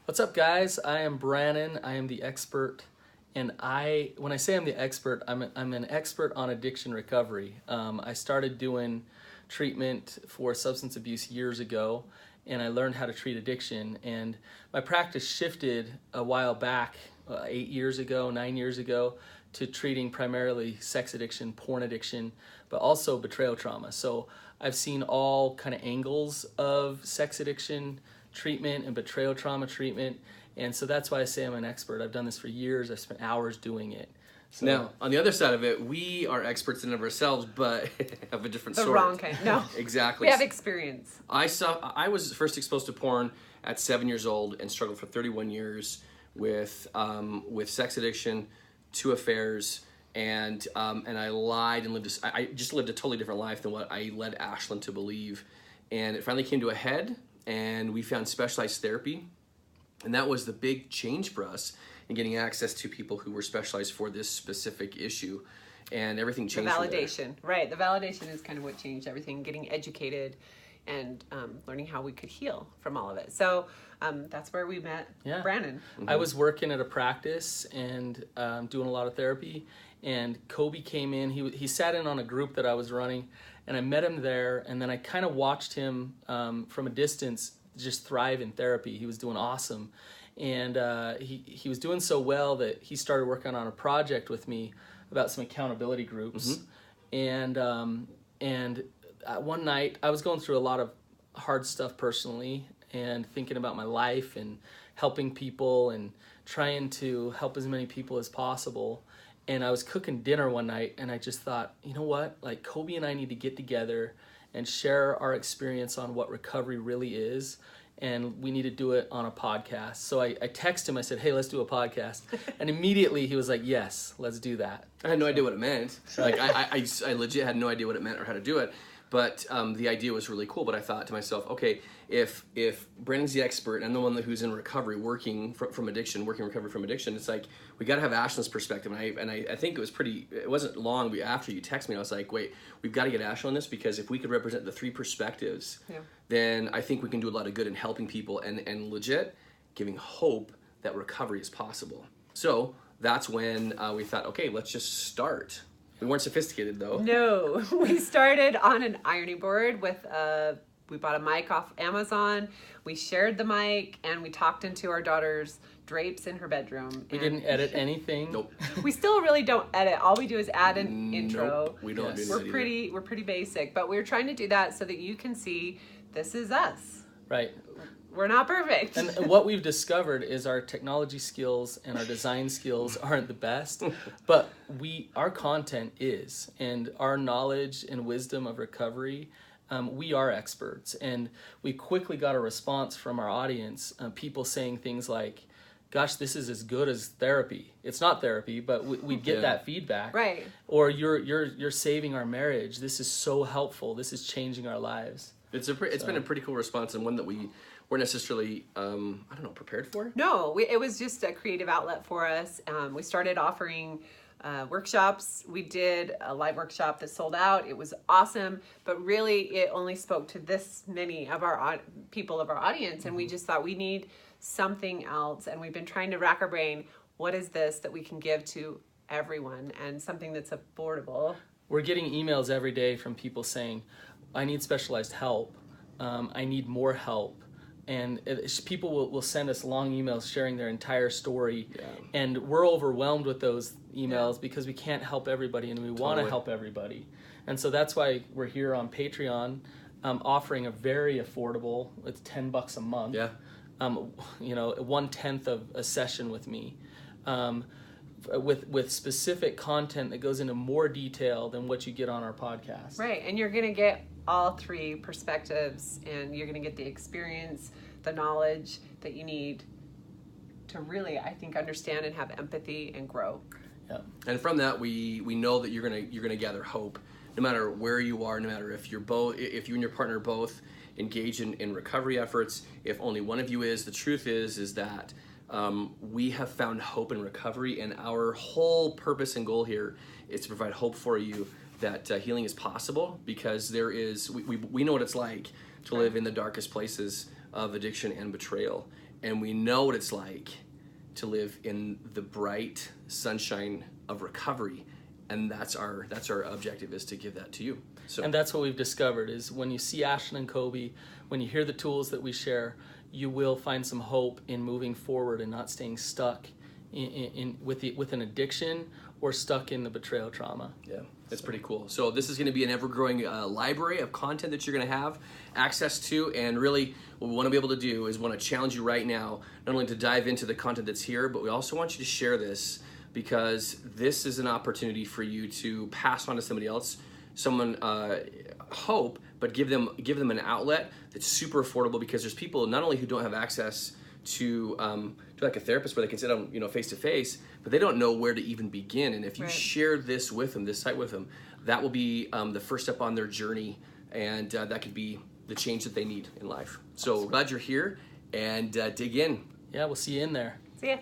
What's up, guys? I am Brannon. I am the expert, and when I say I'm the expert, I'm an expert on addiction recovery. I started doing treatment for substance abuse years ago, and I learned how to treat addiction. And my practice shifted a while back, 8 years ago, 9 years ago, to treating primarily sex addiction, porn addiction, but also betrayal trauma. So I've seen all kind of angles of sex addiction treatment and betrayal trauma treatment, and so that's why I say I'm an expert. I've done this for years. I've spent hours doing it. So, now, on the other side of it, we are experts in and of ourselves, but of a different sort. The wrong kind. No. Exactly. We have experience. I was first exposed to porn at 7 years old and struggled for 31 years with sex addiction, 2 affairs, and I lied and I just lived a totally different life than what I led Ashlyn to believe. And it finally came to a head, and we found specialized therapy. And that was the big change for us in getting access to people who were specialized for this specific issue. And everything changed. The validation, right. The validation is kind of what changed everything, getting educated and learning how we could heal from all of it. So that's where we met Brannon. Mm-hmm. I was working at a practice and doing a lot of therapy, and Kobe came in. He sat in on a group that I was running, and I met him there, and then I kind of watched him from a distance just thrive in therapy. He was doing awesome, and he was doing so well that he started working on a project with me about some accountability groups. Mm-hmm. And one night I was going through a lot of hard stuff personally and thinking about my life and helping people and trying to help as many people as possible. And I was cooking dinner one night, and I just thought, you know what? Like, Kobe and I need to get together and share our experience on what recovery really is, and we need to do it on a podcast. So I texted him. I said, hey, let's do a podcast. And immediately he was like, yes, let's do that. I had no idea what it meant. Like, I legit had no idea what it meant or how to do it. But the idea was really cool. But I thought to myself, okay, if Brandon's the expert and I'm the one who's in recovery, working from addiction, working recovery from addiction, it's like we got to have Ashlyn's perspective. And I think it wasn't long after you texted me, I was like, wait, we've got to get Ashlyn on this, because if we could represent the 3 perspectives, then I think we can do a lot of good in helping people and legit giving hope that recovery is possible. So that's when we thought, okay, let's just start. We weren't sophisticated, though. No, we started on an ironing board with we bought a mic off Amazon. We shared the mic, and we talked into our daughter's drapes in her bedroom. We didn't edit anything. Nope. We still really don't edit. All we do is add an intro. Nope, we don't do that. We're pretty basic, but we're trying to do that so that you can see this is us. Right. We're not perfect. And what we've discovered is our technology skills and our design skills aren't the best, but our content is, and our knowledge and wisdom of recovery, we are experts. And we quickly got a response from our audience, people saying things like, gosh, this is as good as therapy. It's not therapy, but we get that feedback. Right. Or you're saving our marriage. This is so helpful. This is changing our lives. It's been a pretty cool response, and one that we weren't necessarily, prepared for. No, it was just a creative outlet for us. We started offering workshops. We did a live workshop that sold out. It was awesome, but really it only spoke to this many of our people of our audience, and we just thought we need something else, and we've been trying to rack our brain, what is this that we can give to everyone, and something that's affordable. We're getting emails every day from people saying, I need specialized help. I need more help. And people will send us long emails sharing their entire story. Yeah. And we're overwhelmed with those emails because we can't help everybody, and we want to help everybody. And so that's why we're here on Patreon, offering a very affordable, it's $10 a month. Yeah. 1/10 of a session with me. With specific content that goes into more detail than what you get on our podcast. Right, and you're going to get all 3 perspectives, and you're going to get the experience, the knowledge that you need to really, I think, understand and have empathy and grow. Yeah. And from that, we know that you're gonna gather hope, no matter where you are, no matter if you and your partner both engage in recovery efforts, if only one of you is. The truth is that we have found hope in recovery, and our whole purpose and goal here is to provide hope for you that healing is possible, because we know what it's like to live in the darkest places of addiction and betrayal. and we know what it's like to live in the bright sunshine of recovery, and that's our objective, is to give that to you. So, and that's what we've discovered, is when you see Ashton and Kobe, when you hear the tools that we share, you will find some hope in moving forward and not staying stuck with an addiction or stuck in the betrayal trauma. yeah, that's pretty cool. So this is going to be an ever-growing library of content that you're going to have access to, and really what we want to be able to do is want to challenge you right now, not only to dive into the content that's here, but we also want you to share this, because this is an opportunity for you to pass on to somebody else, someone hope, but give them an outlet that's super affordable, because there's people not only who don't have access to like a therapist where they can sit on, face to face, but they don't know where to even begin. And if you share this with them, this site with them, that will be the first step on their journey, and that could be the change that they need in life. So glad you're here, and dig in. Yeah, we'll see you in there. See ya.